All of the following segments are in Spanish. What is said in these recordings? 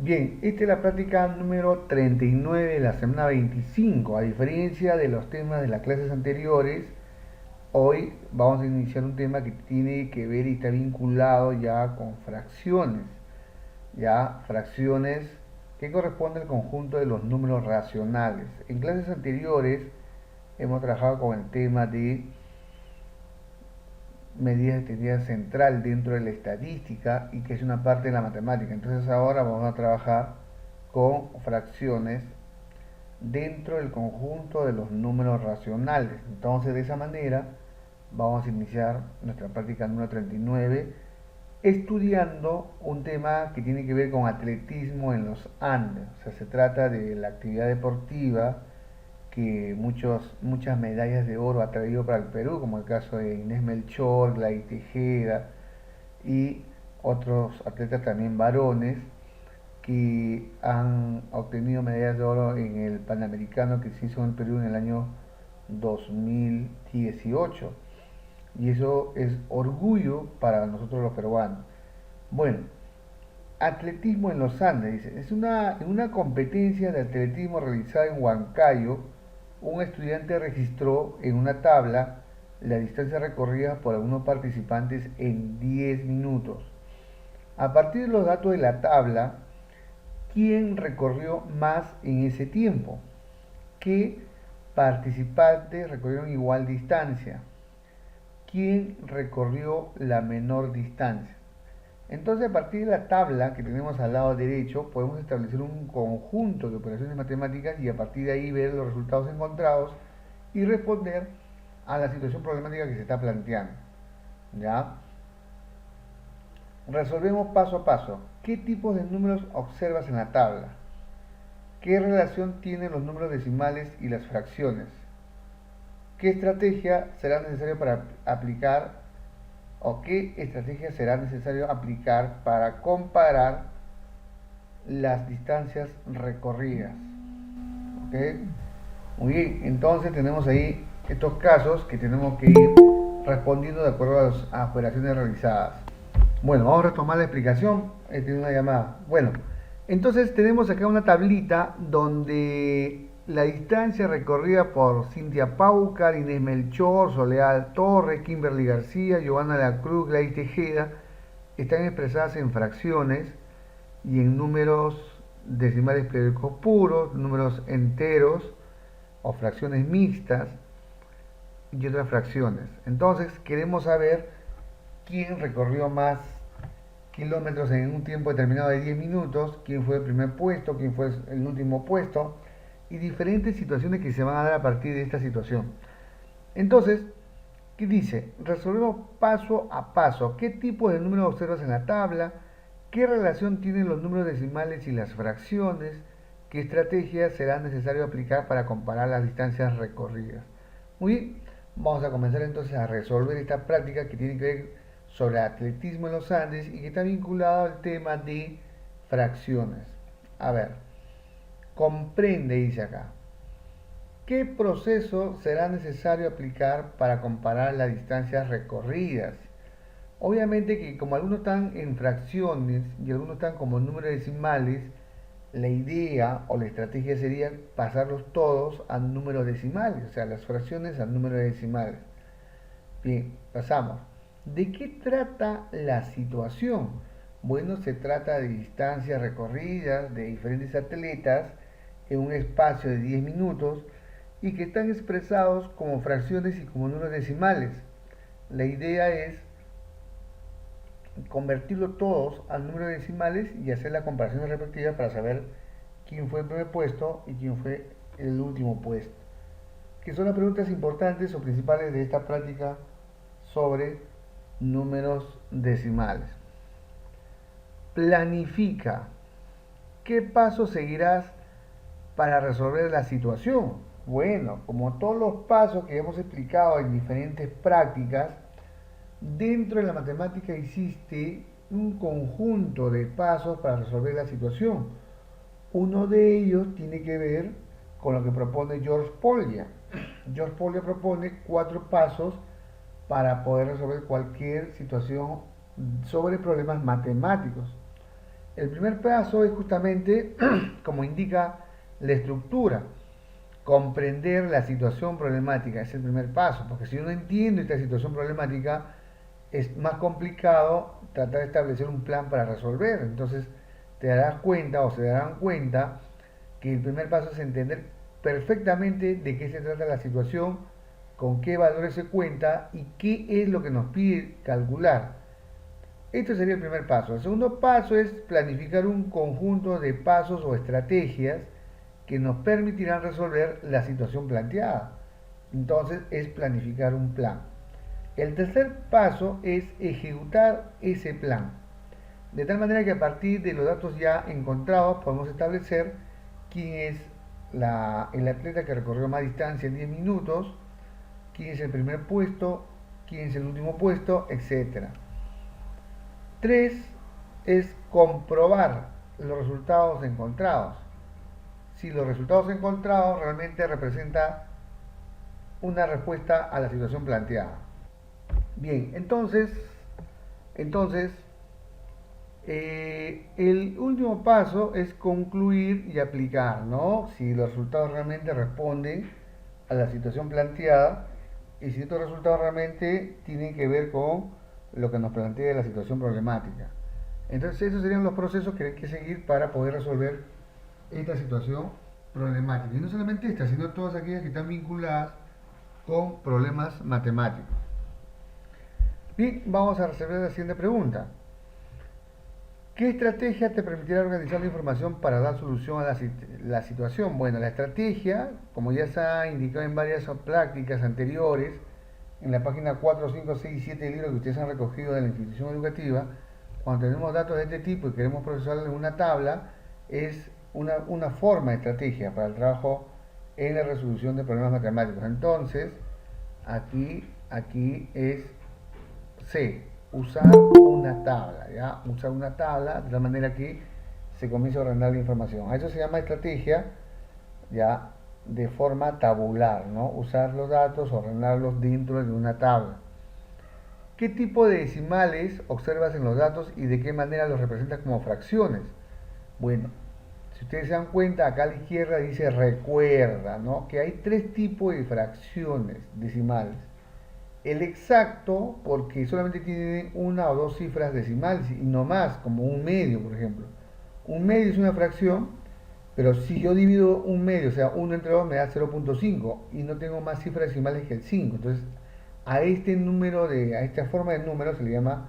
Bien, esta es la práctica número 39 de la semana 25. A diferencia de los temas de las clases anteriores, hoy vamos a iniciar un tema que tiene que ver y está vinculado ya con fracciones. Ya, fracciones que corresponden al conjunto de los números racionales. En clases anteriores hemos trabajado con el tema de medida extendida central dentro de la estadística y que es una parte de la matemática. Entonces ahora vamos a trabajar con fracciones dentro del conjunto de los números racionales. Entonces de esa manera vamos a iniciar nuestra práctica número 39 estudiando un tema que tiene que ver con atletismo en los Andes. O sea, se trata de la actividad deportiva que muchas medallas de oro ha traído para el Perú, como el caso de Inés Melchor, Gladys Tejeda y otros atletas también varones que han obtenido medallas de oro en el Panamericano que se hizo en el Perú en el año 2018. Y eso es orgullo para nosotros los peruanos. Bueno, atletismo en los Andes, dice. En una competencia de atletismo realizada en Huancayo, un estudiante registró en una tabla la distancia recorrida por algunos participantes en 10 minutos. A partir de los datos de la tabla, ¿quién recorrió más en ese tiempo? ¿Qué participantes recorrieron igual distancia? ¿Quién recorrió la menor distancia? Entonces, a partir de la tabla que tenemos al lado derecho, podemos establecer un conjunto de operaciones matemáticas y a partir de ahí ver los resultados encontrados y responder a la situación problemática que se está planteando. ¿Ya? Resolvemos paso a paso. ¿Qué tipos de números observas en la tabla? ¿Qué relación tienen los números decimales y las fracciones? ¿Qué estrategia será necesario para aplicar o qué estrategia será necesario aplicar para comparar las distancias recorridas? ¿Ok? Muy bien, entonces tenemos ahí estos casos que tenemos que ir respondiendo de acuerdo a las operaciones realizadas. Bueno, vamos a retomar la explicación. Tiene una llamada. Bueno, entonces tenemos acá una tablita donde la distancia recorrida por Cintia Paucar, Inés Melchor, Soledad Torres, Kimberly García, Giovanna de la Cruz, Gladys Tejeda están expresadas en fracciones y en números decimales periódicos puros, números enteros o fracciones mixtas y otras fracciones. Entonces queremos saber quién recorrió más kilómetros en un tiempo determinado de 10 minutos, quién fue el primer puesto, quién fue el último puesto y diferentes situaciones que se van a dar a partir de esta situación. Entonces, ¿qué dice? Resolvemos paso a paso. ¿Qué tipo de números observas en la tabla? ¿Qué relación tienen los números decimales y las fracciones? ¿Qué estrategias será necesario aplicar para comparar las distancias recorridas? Muy bien, vamos a comenzar entonces a resolver esta práctica que tiene que ver sobre atletismo en los Andes y que está vinculado al tema de fracciones. A ver, comprende, dice acá. ¿Qué proceso será necesario aplicar para comparar las distancias recorridas? Obviamente que como algunos están en fracciones y algunos están como números decimales, la idea o la estrategia sería pasarlos todos a números decimales, o sea, las fracciones a números decimales. Bien, pasamos. ¿De qué trata la situación? Bueno, se trata de distancias recorridas de diferentes atletas en un espacio de 10 minutos y que están expresados como fracciones y como números decimales. La idea es convertirlo todos a números decimales y hacer la comparación respectiva para saber quién fue el primer puesto y quién fue el último puesto. Que son las preguntas importantes o principales de esta práctica sobre números decimales. Planifica. ¿Qué pasos seguirás para resolver la situación? Bueno, como todos los pasos que hemos explicado en diferentes prácticas, dentro de la matemática existe un conjunto de pasos para resolver la situación. Uno de ellos tiene que ver con lo que propone George Polya. George Polya propone 4 pasos para poder resolver cualquier situación sobre problemas matemáticos. El primer paso es justamente, como indica la estructura, comprender la situación problemática. Es el primer paso, porque si yo no entiendo esta situación problemática, es más complicado tratar de establecer un plan para resolver. Entonces, te darás cuenta o se darán cuenta que el primer paso es entender perfectamente de qué se trata la situación, con qué valores se cuenta y qué es lo que nos pide calcular. Este sería el primer paso. El segundo paso es planificar un conjunto de pasos o estrategias que nos permitirán resolver la situación planteada. Entonces es planificar un plan. El tercer paso es ejecutar ese plan. De tal manera que a partir de los datos ya encontrados podemos establecer quién es el atleta que recorrió más distancia en 10 minutos, quién es el primer puesto, quién es el último puesto, etc. 3 es comprobar los resultados encontrados. Si los resultados encontrados realmente representan una respuesta a la situación planteada. Bien, entonces el último paso es concluir y aplicar, ¿no? Si los resultados realmente responden a la situación planteada y si estos resultados realmente tienen que ver con lo que nos plantea la situación problemática. Entonces esos serían los procesos que hay que seguir para poder resolver esta situación problemática. Y no solamente esta, sino todas aquellas que están vinculadas con problemas matemáticos. Bien, vamos a resolver la siguiente pregunta. ¿Qué estrategia te permitirá organizar la información para dar solución a la situación? Bueno, la estrategia, como ya se ha indicado en varias prácticas anteriores, en la página 4, 5, 6 y 7 del libro que ustedes han recogido de la institución educativa, cuando tenemos datos de este tipo y queremos procesarlos en una tabla, es una forma de estrategia para el trabajo en la resolución de problemas matemáticos. Entonces, aquí es C, usar una tabla, ¿ya? Usar una tabla de la manera que se comienza a ordenar la información. A eso se llama estrategia, ya, de forma tabular, ¿no? Usar los datos, ordenarlos dentro de una tabla. ¿Qué tipo de decimales observas en los datos y de qué manera los representas como fracciones? Bueno, si ustedes se dan cuenta, acá a la izquierda dice recuerda, ¿no? Que hay tres tipos de fracciones decimales. El exacto, porque solamente tiene una o dos cifras decimales y no más, como un medio, por ejemplo. Un medio es una fracción, pero si yo divido un medio, o sea, 1 entre 2 me da 0.5 y no tengo más cifras decimales que el 5. Entonces, a esta forma de número se le llama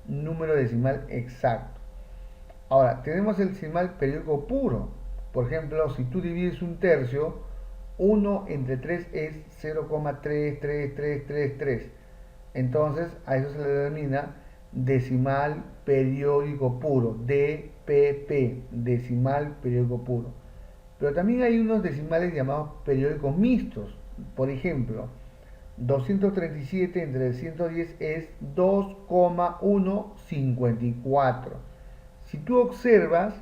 número decimal exacto. Ahora, tenemos el decimal periódico puro. Por ejemplo, si tú divides un tercio, 1 entre 3 es 0,33333. Entonces, a eso se le denomina decimal periódico puro, DPP, decimal periódico puro. Pero también hay unos decimales llamados periódicos mixtos. Por ejemplo, 237 entre 110 es 2,154. Si tú observas,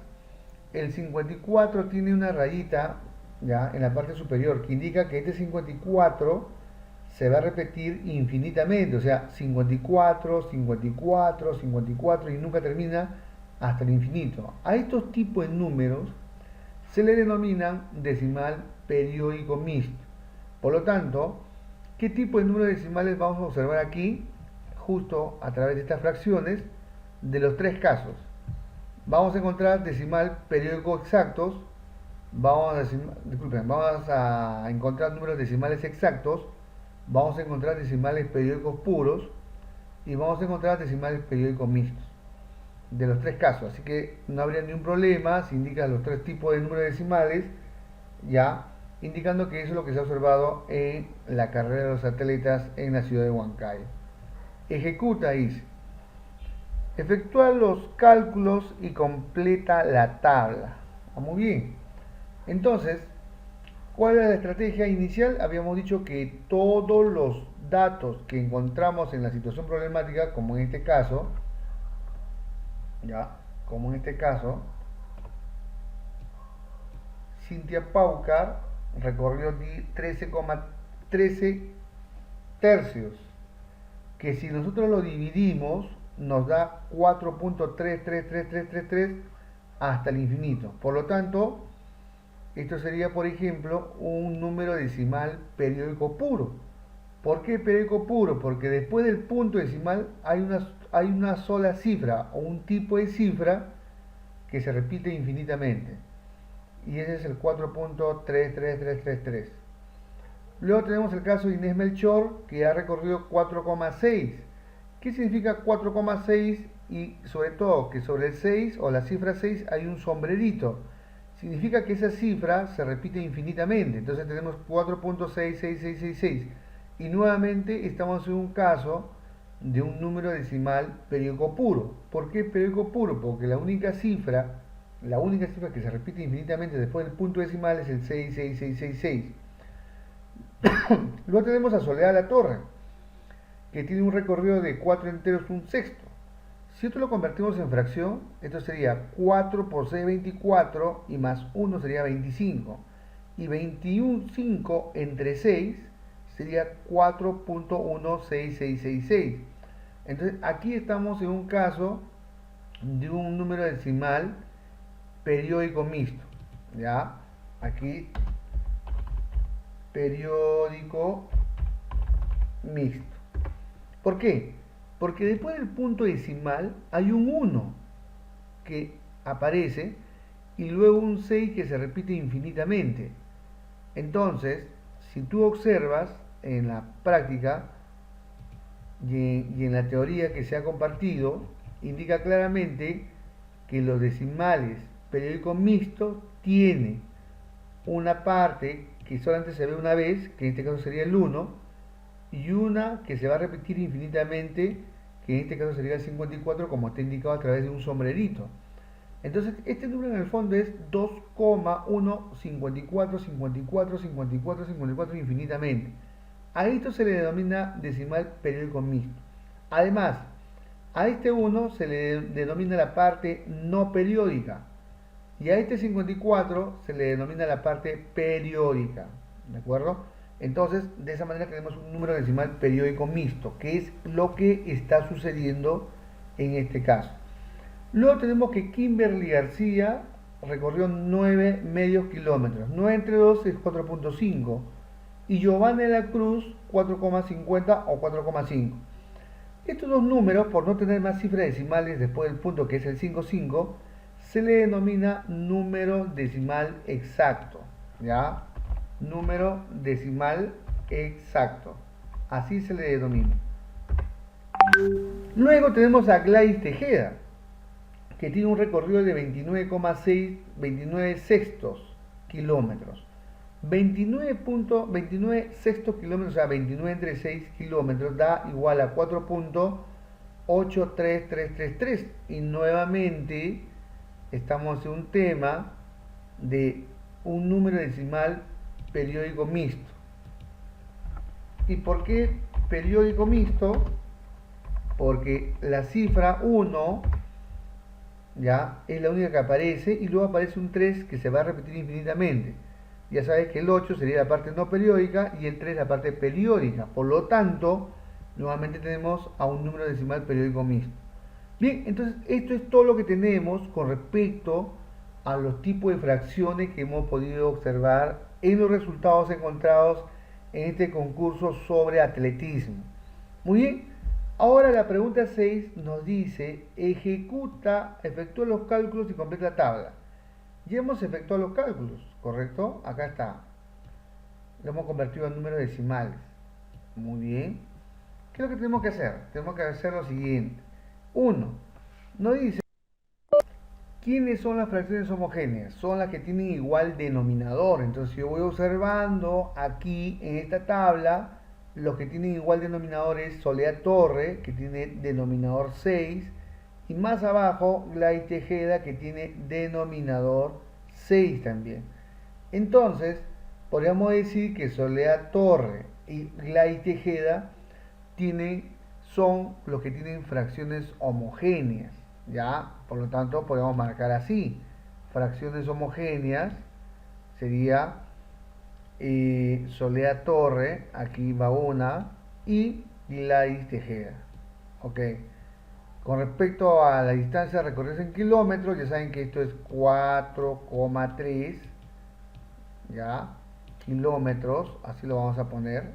el 54 tiene una rayita, ¿ya?, en la parte superior que indica que este 54 se va a repetir infinitamente, o sea, 54, 54, 54 y nunca termina hasta el infinito. A estos tipos de números se le denominan decimal periódico mixto. Por lo tanto, ¿qué tipo de números decimales vamos a observar aquí? Justo a través de estas fracciones de los tres casos. Vamos a encontrar decimal periódico exactos, vamos a encontrar números decimales exactos, vamos a encontrar decimales periódicos puros y vamos a encontrar decimales periódicos mixtos de los tres casos. Así que no habría ningún problema si indican los tres tipos de números decimales, ya indicando que eso es lo que se ha observado en la carrera de los atletas en la ciudad de Huancayo. Ejecuta, dice. Efectúa los cálculos y completa la tabla. Muy bien. Entonces, ¿cuál es la estrategia inicial? Habíamos dicho que todos los datos que encontramos en la situación problemática, como en este caso, Cintia Paucar recorrió 13,13 tercios, que si nosotros lo dividimos nos da 4.33333 hasta el infinito. Por lo tanto, esto sería, por ejemplo, un número decimal periódico puro. ¿Por qué periódico puro? Porque después del punto decimal hay una sola cifra o un tipo de cifra que se repite infinitamente. Y ese es el 4.33333. Luego tenemos el caso de Inés Melchor, que ha recorrido 4,6. ¿Qué significa 4,6? Y sobre todo que sobre el 6 o la cifra 6 hay un sombrerito. Significa que esa cifra se repite infinitamente. Entonces tenemos 4.66666. Y nuevamente estamos en un caso de un número decimal periódico puro. ¿Por qué periódico puro? Porque la única cifra que se repite infinitamente después del punto decimal es el 66666. Luego tenemos a Soledad La Torre, que tiene un recorrido de 4 enteros un sexto. Si esto lo convertimos en fracción, esto sería 4 por 6, 24, y más 1 sería 25. Y 25 entre 6 sería 4.16666. Entonces aquí estamos en un caso de un número decimal periódico mixto. ¿Ya? Aquí periódico mixto. ¿Por qué? Porque después del punto decimal hay un 1 que aparece y luego un 6 que se repite infinitamente. Entonces, si tú observas en la práctica y en la teoría que se ha compartido, indica claramente que los decimales periódicos mixtos tienen una parte que solamente se ve una vez, que en este caso sería el 1, y una que se va a repetir infinitamente, que en este caso sería el 54, como está indicado a través de un sombrerito. Entonces, este número en el fondo es 2,154545454 infinitamente. A esto se le denomina decimal periódico mixto. Además, a este 1 se le denomina la parte no periódica. Y a este 54 se le denomina la parte periódica. ¿De acuerdo? Entonces, de esa manera tenemos un número decimal periódico mixto, que es lo que está sucediendo en este caso. Luego tenemos que Kimberly García recorrió 9 medios kilómetros. 9 entre 2 es 4.5. Y Giovanna de la Cruz 4,50 o 4,5. Estos dos números, por no tener más cifras decimales después del punto que es el 5,5, se le denomina número decimal exacto. ¿Ya? Número decimal exacto. Así se le denomina. Luego tenemos a Gladys Tejeda, que tiene un recorrido de 29,6, sextos kilómetros. 29 sextos kilómetros, o sea, 29 entre 6 kilómetros, da igual a 4.83333. Y nuevamente estamos en un tema de un número decimal periódico mixto. ¿Y por qué periódico mixto? Porque la cifra 1 ya es la única que aparece y luego aparece un 3 que se va a repetir infinitamente. Ya sabes que el 8 sería la parte no periódica y el 3 la parte periódica. Por lo tanto, nuevamente tenemos a un número decimal periódico mixto. Bien, entonces esto es todo lo que tenemos con respecto a los tipos de fracciones que hemos podido observar en los resultados encontrados en este concurso sobre atletismo. Muy bien, ahora la pregunta 6 nos dice, efectúa los cálculos y completa la tabla. Ya hemos efectuado los cálculos, ¿correcto? Acá está. Lo hemos convertido en números decimales. Muy bien. ¿Qué es lo que tenemos que hacer? Tenemos que hacer lo siguiente. 1. Nos dice, ¿quiénes son las fracciones homogéneas? Son las que tienen igual denominador. Entonces yo voy observando aquí en esta tabla, los que tienen igual denominador es Soledad Torre, que tiene denominador 6, y más abajo Gladys Tejeda, que tiene denominador 6 también. Entonces, podríamos decir que Soledad Torre y Gladys Tejeda son los que tienen fracciones homogéneas. ¿Ya? Por lo tanto, podemos marcar así. Fracciones homogéneas sería Soledad Torre, aquí va una, y Gladys Tejeda. Ok. Con respecto a la distancia a recorrer en kilómetros, ya saben que esto es 4,3, ya, kilómetros, así lo vamos a poner.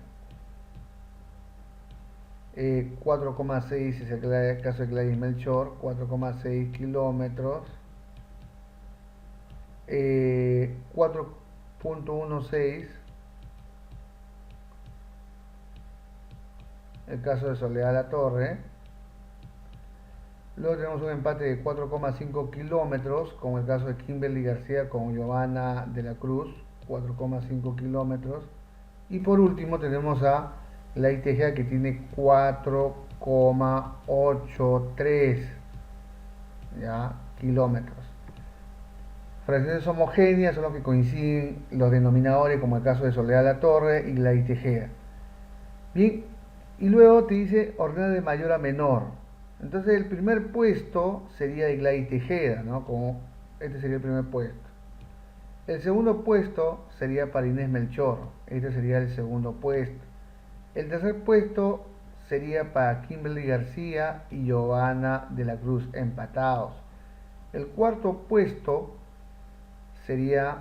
4,6 es el caso de Gladys Melchor, 4,6 kilómetros. 4,16 el caso de Soledad La Torre. Luego tenemos un empate de 4,5 kilómetros, como el caso de Kimberly García con Giovanna de la Cruz, 4,5 kilómetros. Y por último tenemos a la ITGA que tiene 4,83 kilómetros. Fracciones homogéneas son los que coinciden los denominadores, como el caso de Soledad La Torre y la ITGA. Bien, y luego te dice ordenar de mayor a menor. Entonces el primer puesto sería de Gladys Tejeda, ¿no? Como este sería el primer puesto. El segundo puesto sería para Inés Melchor, este sería el segundo puesto. El tercer puesto sería para Kimberly García y Giovanna de la Cruz, empatados. El cuarto puesto sería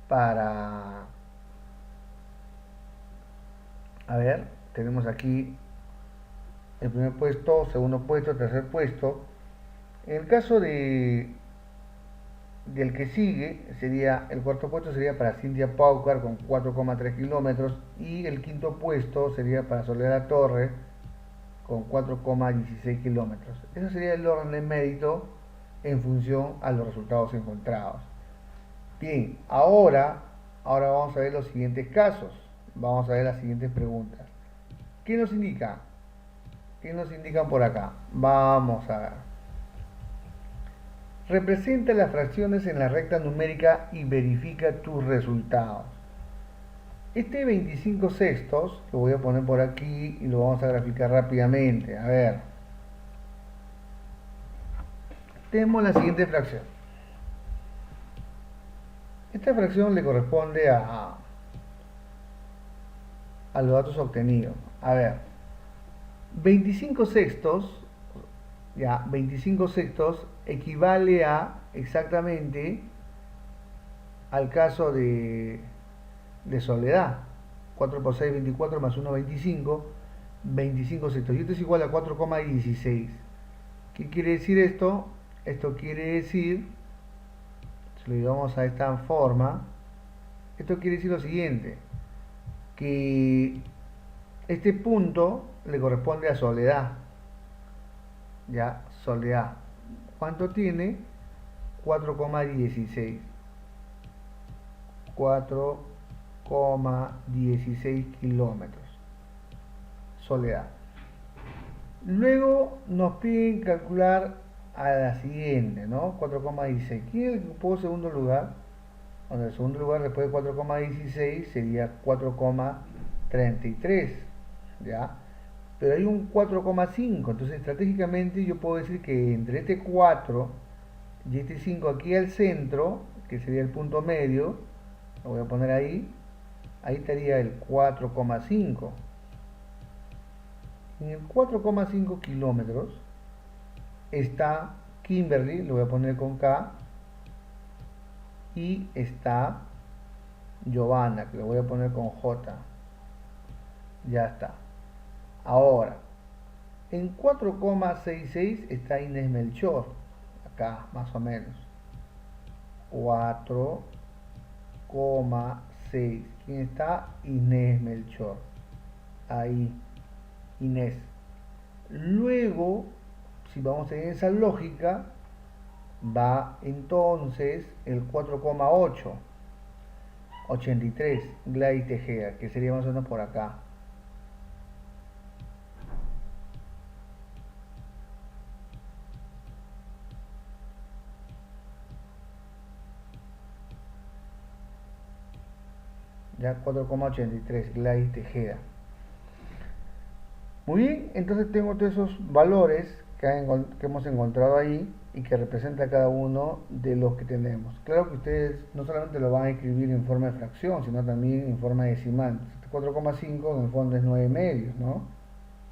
para, a ver, tenemos aquí el primer puesto, segundo puesto, tercer puesto. En el caso del que sigue, el cuarto puesto sería para Cintia Paucar con 4,3 kilómetros y el quinto puesto sería para Soledad La Torre con 4,16 kilómetros. Ese sería el orden de mérito en función a los resultados encontrados. Bien, ahora vamos a ver los siguientes casos. Vamos a ver las siguientes preguntas. ¿Qué nos indica? ¿Qué nos indican por acá? Vamos a ver. Representa las fracciones en la recta numérica y verifica tus resultados. Este 25 sextos lo voy a poner por aquí y lo vamos a graficar rápidamente. A ver. Tenemos la siguiente fracción. Esta fracción le corresponde a los datos obtenidos. A ver, 25 sextos, 25 sextos equivale a exactamente al caso de Soledad. 4 por 6, 24 más 1, 25. 25 sextos. Y esto es igual a 4,16. ¿Qué quiere decir esto? Esto quiere decir, si lo llevamos a esta forma, esto quiere decir lo siguiente, que este punto le corresponde a Soledad. Ya, Soledad. ¿Cuánto tiene? 4,16. 4,16 kilómetros. Soledad. Luego nos piden calcular a la siguiente, ¿no? 4,16. ¿Quién es el que ocupó el segundo lugar? Bueno, el segundo lugar después de 4,16 sería 4,33, ¿ya? Pero hay un 4,5, entonces estratégicamente yo puedo decir que entre este 4 y este 5 aquí al centro, que sería el punto medio, lo voy a poner ahí estaría el 4,5. En el 4,5 kilómetros está Kimberly, lo voy a poner con K, y está Giovanna, que lo voy a poner con J. Ya está. Ahora, en 4,66 está Inés Melchor, acá más o menos. 4,6. ¿Quién está? Inés Melchor. Ahí, Inés. Luego, si vamos a seguir esa lógica, va entonces el 4,8. 83, Gladys Tejeda, que sería más o menos por acá. Ya 4,83, Gladys Tejeda. Muy bien, entonces tengo todos esos valores que hemos encontrado ahí y que representa cada uno de los que tenemos. Claro que ustedes no solamente lo van a escribir en forma de fracción, sino también en forma decimal. 4,5 en el fondo es 9 medios, ¿no?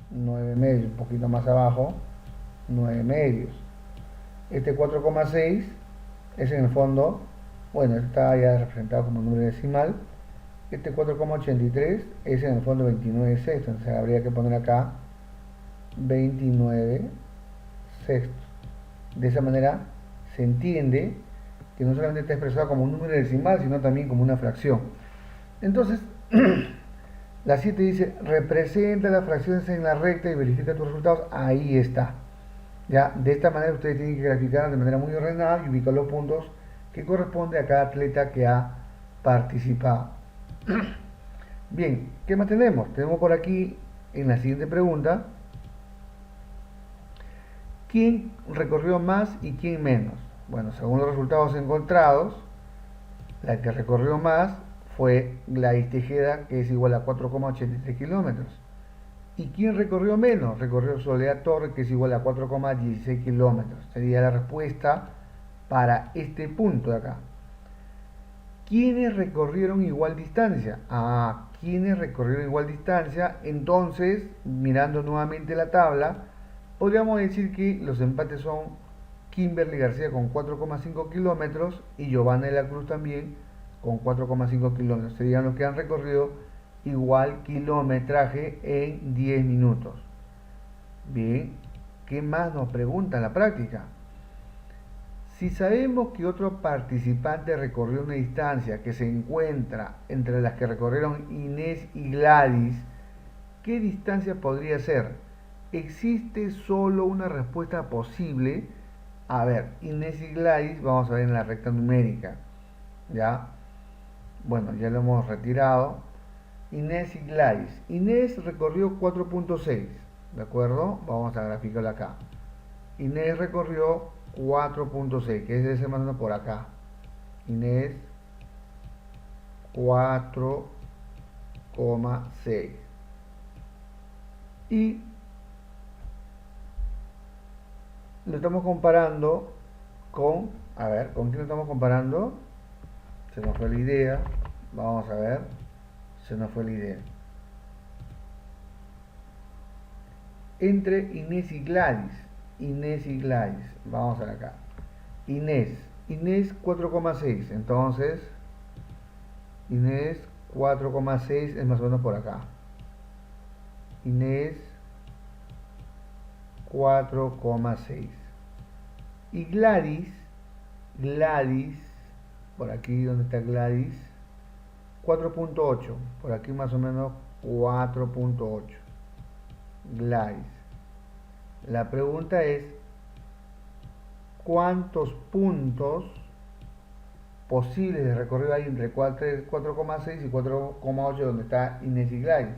9 medios, un poquito más abajo, 9 medios. Este 4,6 es en el fondo, bueno, está ya representado como número decimal. Este 4,83 es en el fondo 29 sextos, entonces habría que poner acá 29 sextos. De esa manera se entiende que no solamente está expresado como un número decimal, sino también como una fracción. Entonces, la 7 dice, representa las fracciones en la recta y verifica tus resultados. Ahí está. Ya, de esta manera ustedes tienen que graficar de manera muy ordenada y ubicar los puntos que corresponde a cada atleta que ha participado. Bien, ¿qué más tenemos? Tenemos por aquí en la siguiente pregunta, ¿quién recorrió más y quién menos? Bueno, según los resultados encontrados, la que recorrió más fue Gladys Tejeda, que es igual a 4,83 kilómetros. ¿Y quién recorrió menos? Recorrió Soledad Torres, que es igual a 4,16 kilómetros. Sería la respuesta para este punto de acá. ¿Quiénes recorrieron igual distancia? ¿Quiénes recorrieron igual distancia? Entonces, mirando nuevamente la tabla, podríamos decir que los empates son Kimberly García con 4,5 kilómetros y Giovanna de la Cruz también con 4,5 kilómetros. Serían los que han recorrido igual kilometraje en 10 minutos. Bien, ¿qué más nos pregunta en la práctica? Si sabemos que otro participante recorrió una distancia que se encuentra entre las que recorrieron Inés y Gladys, ¿qué distancia podría ser? Existe solo una respuesta posible. A ver, Inés y Gladys, vamos a ver en la recta numérica. ¿Ya? Bueno, ya lo hemos retirado. Inés y Gladys. Inés recorrió 4,6. ¿De acuerdo? Vamos a graficarlo acá. Inés recorrió 4,6, que es ese más o menos por acá. Inés 4,6. Y lo estamos comparando con, a ver, ¿con quién lo estamos comparando? Se nos fue la idea. Vamos a ver. Se nos fue la idea. Entre Inés y Gladys. Inés y Gladys. Vamos a ver acá. Inés 4,6. Entonces, Inés 4,6 es más o menos por acá. Inés 4,6. Y Gladys, por aquí donde está Gladys, 4,8. Por aquí más o menos 4,8. Gladys. La pregunta es, ¿cuántos puntos posibles de recorrido hay entre 4,6 y 4,8 donde está Inés y Gladys?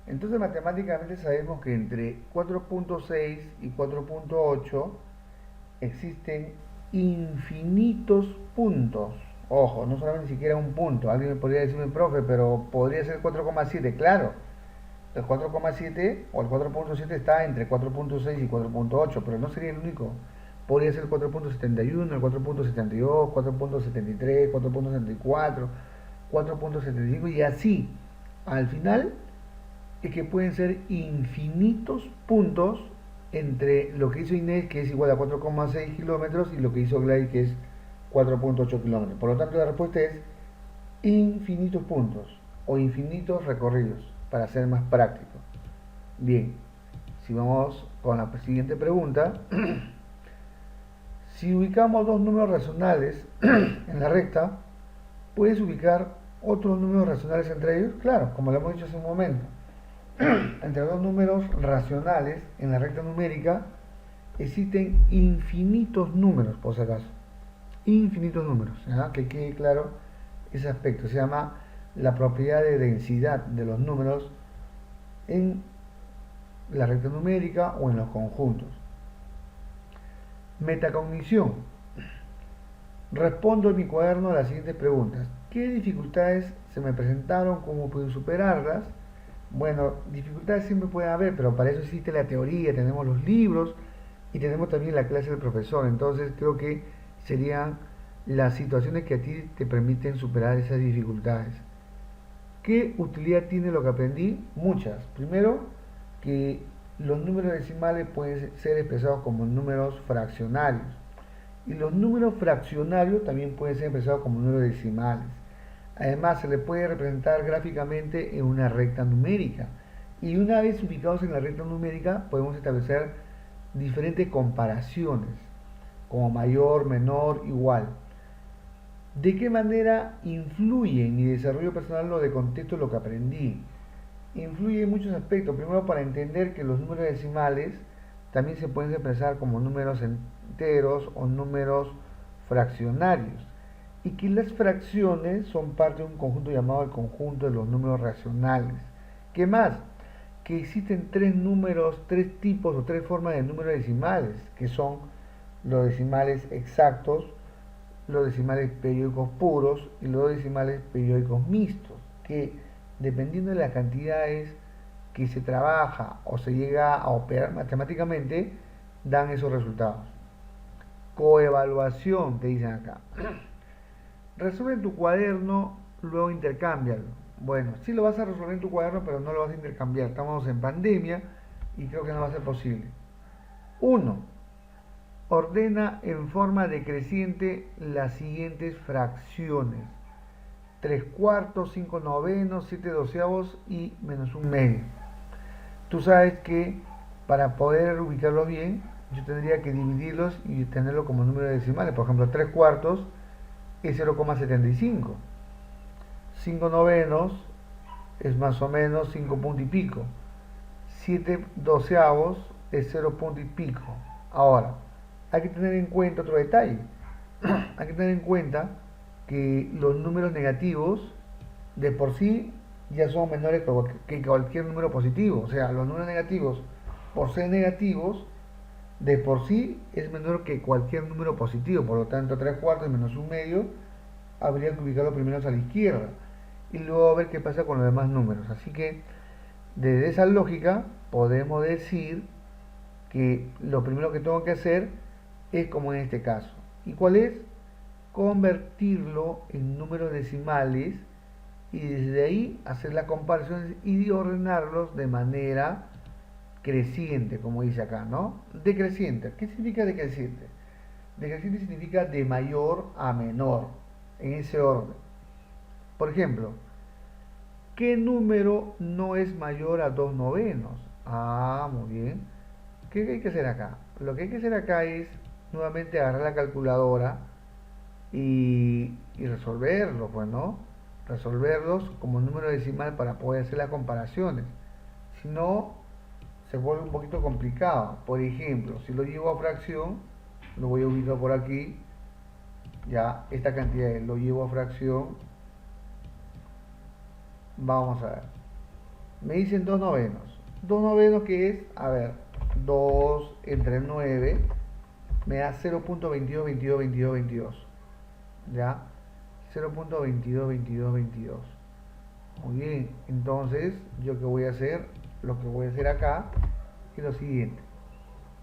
Entonces matemáticamente sabemos que entre 4,6 y 4,8 existen infinitos puntos. Ojo, no solamente siquiera un punto. Alguien me podría decirme, profe, pero podría ser 4,7. Claro, el 4,7 o el 4,7 está entre 4,6 y 4,8, pero no sería el único. Podría ser el 4,71, el 4,72, 4,73, 4,74, 4,75 y así. Al final es que pueden ser infinitos puntos entre lo que hizo Inés, que es igual a 4,6 kilómetros, y lo que hizo Gladys, que es 4,8 kilómetros. Por lo tanto, la respuesta es infinitos puntos o infinitos recorridos, para ser más práctico. Bien, si vamos con la siguiente pregunta. Si ubicamos dos números racionales en la recta, ¿puedes ubicar otros números racionales entre ellos? Claro, como lo hemos dicho hace un momento. Entre dos números racionales en la recta numérica existen infinitos números, por si acaso. Infinitos números, ¿ya? Que quede claro ese aspecto. Se llama la propiedad de densidad de los números en la recta numérica o en los conjuntos. Metacognición. Respondo en mi cuaderno a las siguientes preguntas. ¿Qué dificultades se me presentaron? ¿Cómo pude superarlas? Bueno, dificultades siempre puede haber, pero para eso existe la teoría, tenemos los libros y tenemos también la clase del profesor. Entonces creo que serían las situaciones que a ti te permiten superar esas dificultades. ¿Qué utilidad tiene lo que aprendí? Muchas. Primero, que los números decimales pueden ser expresados como números fraccionarios. Y los números fraccionarios también pueden ser expresados como números decimales. Además, se le puede representar gráficamente en una recta numérica. Y una vez ubicados en la recta numérica, podemos establecer diferentes comparaciones, como mayor, menor, igual. ¿De qué manera influye en mi desarrollo personal lo de contexto lo que aprendí? Influye en muchos aspectos. Primero, para entender que los números decimales también se pueden expresar como números enteros o números fraccionarios, y que las fracciones son parte de un conjunto llamado el conjunto de los números racionales. ¿Qué más? Que existen tres números, tres tipos o tres formas de números decimales, que son los decimales exactos, los decimales periódicos puros y los decimales periódicos mixtos, que dependiendo de las cantidades que se trabaja o se llega a operar matemáticamente, dan esos resultados. Coevaluación, te dicen acá. Resuelve en tu cuaderno, luego intercámbialo. Bueno, sí lo vas a resolver en tu cuaderno, pero no lo vas a intercambiar. Estamos en pandemia y creo que no va a ser posible. 1. Ordena en forma decreciente las siguientes fracciones: 3 cuartos, 5 novenos, 7 doceavos y menos un medio. Tú sabes que para poder ubicarlo bien, yo tendría que dividirlos y tenerlo como números decimales. Por ejemplo, 3 cuartos es 0,75. 5 novenos es más o menos 5 puntos y pico. 7 doceavos es 0 punto y pico. Ahora, hay que tener en cuenta otro detalle. Hay que tener en cuenta que los números negativos de por sí ya son menores que cualquier número positivo. O sea, los números negativos, por ser negativos, de por sí es menor que cualquier número positivo. Por lo tanto, 3 cuartos menos un medio habría que ubicarlo primero a la izquierda y luego ver qué pasa con los demás números. Así que desde esa lógica podemos decir que lo primero que tengo que hacer es como en este caso. ¿Y cuál es? Convertirlo en números decimales y desde ahí hacer las comparaciones y ordenarlos de manera creciente, como dice acá, ¿no? Decreciente. ¿Qué significa decreciente? Decreciente significa de mayor a menor, en ese orden. Por ejemplo, ¿qué número no es mayor a 2 novenos? Ah, muy bien. ¿Qué hay que hacer acá? Lo que hay que hacer acá es nuevamente agarrar la calculadora y resolverlo, pues, ¿no? Resolverlos como número decimal para poder hacer las comparaciones. Si no, se vuelve un poquito complicado. Por ejemplo, si lo llevo a fracción, lo voy a ubicar por aquí. Ya, esta cantidad lo llevo a fracción. Vamos a ver. Me dicen 2 novenos. 2 novenos que es, a ver, 2 entre 9 me da 0.222222. ¿Ya? 0.222222. Muy bien, entonces yo que voy a hacer, lo que voy a hacer acá es lo siguiente.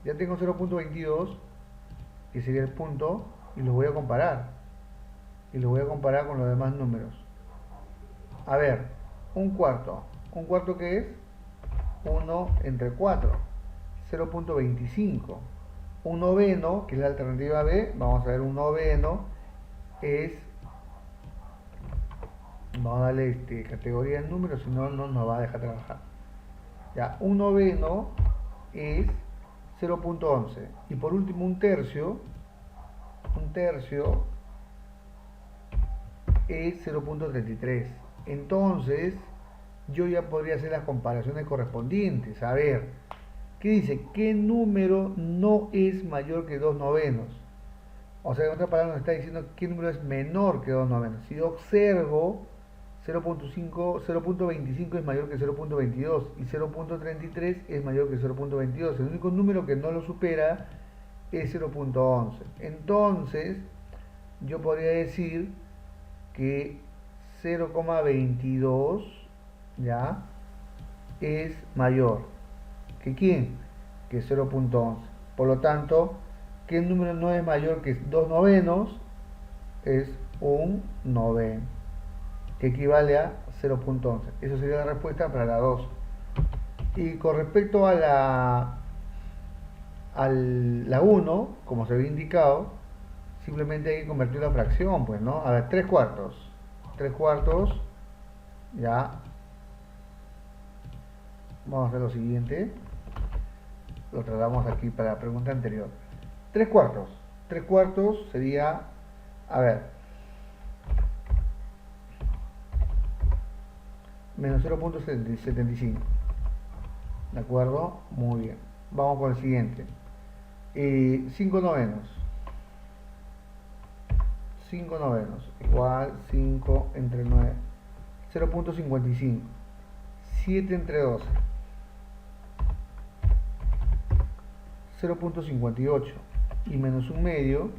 Ya tengo 0.22, que sería el punto, y lo voy a comparar. Y lo voy a comparar con los demás números. A ver, un cuarto. ¿Un cuarto qué es? 1 entre 4, 0.25. Un noveno, que es la alternativa B, vamos a ver, un noveno es, vamos a darle categoría en números, si no, no nos va a dejar trabajar. Ya, un noveno es 0.11. Y por último, un tercio es 0.33. Entonces, yo ya podría hacer las comparaciones correspondientes. A ver, ¿qué dice? ¿Qué número no es mayor que 2 novenos? O sea, en otras palabras nos está diciendo qué número es menor que 2 novenos. Si yo observo, 0.25 es mayor que 0.22 y 0.33 es mayor que 0.22. El único número que no lo supera es 0.11. Entonces, yo podría decir que 0,22 ya es mayor que ¿quién? Que 0.11. Por lo tanto, ¿qué número no es mayor que 2 novenos? Es un noveno, que equivale a 0.11. Eso sería la respuesta para la 2. Y con respecto a la 1, como se había indicado, simplemente hay que convertir la fracción, pues, ¿no? A ver, 3 cuartos. 3 cuartos, ya. Vamos a hacer lo siguiente. Lo tratamos aquí para la pregunta anterior. 3 cuartos. 3 cuartos sería, a ver, menos 0.75. ¿De acuerdo? Muy bien. Vamos con el siguiente. 5 novenos. 5 novenos igual 5 entre 9. 0.55. 7 entre 12. 0.58. Y menos un medio.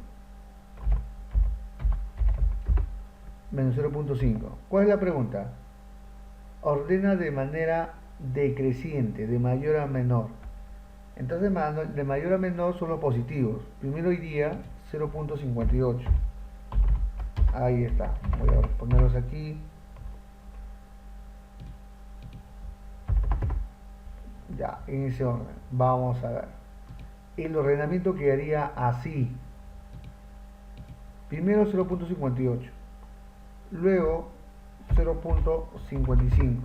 Menos 0.5. ¿Cuál es la pregunta? Ordena de manera decreciente, de mayor a menor. Entonces, de mayor a menor son los positivos. Primero iría 0.58. Ahí está. Voy a ponerlos aquí. Ya, en ese orden. Vamos a ver. El ordenamiento quedaría así. Primero 0.58. Luego 0.55.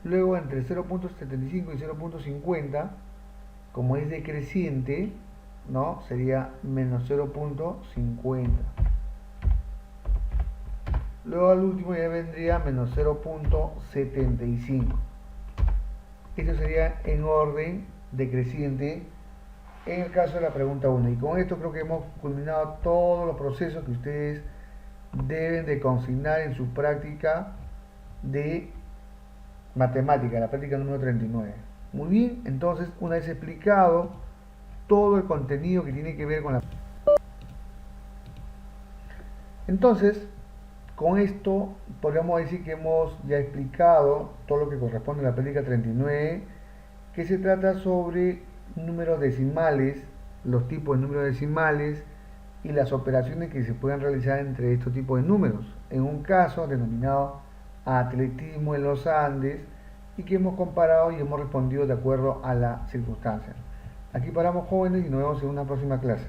Luego entre 0.75 y 0.50, como es decreciente, ¿no? Sería menos 0.50. Luego al último ya vendría menos 0.75. Esto sería en orden decreciente en el caso de la pregunta 1. Y con esto creo que hemos culminado todos los procesos que ustedes deben de consignar en su práctica de matemática, la práctica número 39. Muy bien, entonces una vez explicado todo el contenido que tiene que ver con la... Entonces, con esto podríamos decir que hemos ya explicado todo lo que corresponde a la práctica 39, que se trata sobre números decimales, los tipos de números decimales y las operaciones que se pueden realizar entre estos tipos de números, en un caso denominado atletismo en los Andes, y que hemos comparado y hemos respondido de acuerdo a la circunstancia. Aquí paramos, jóvenes, y nos vemos en una próxima clase.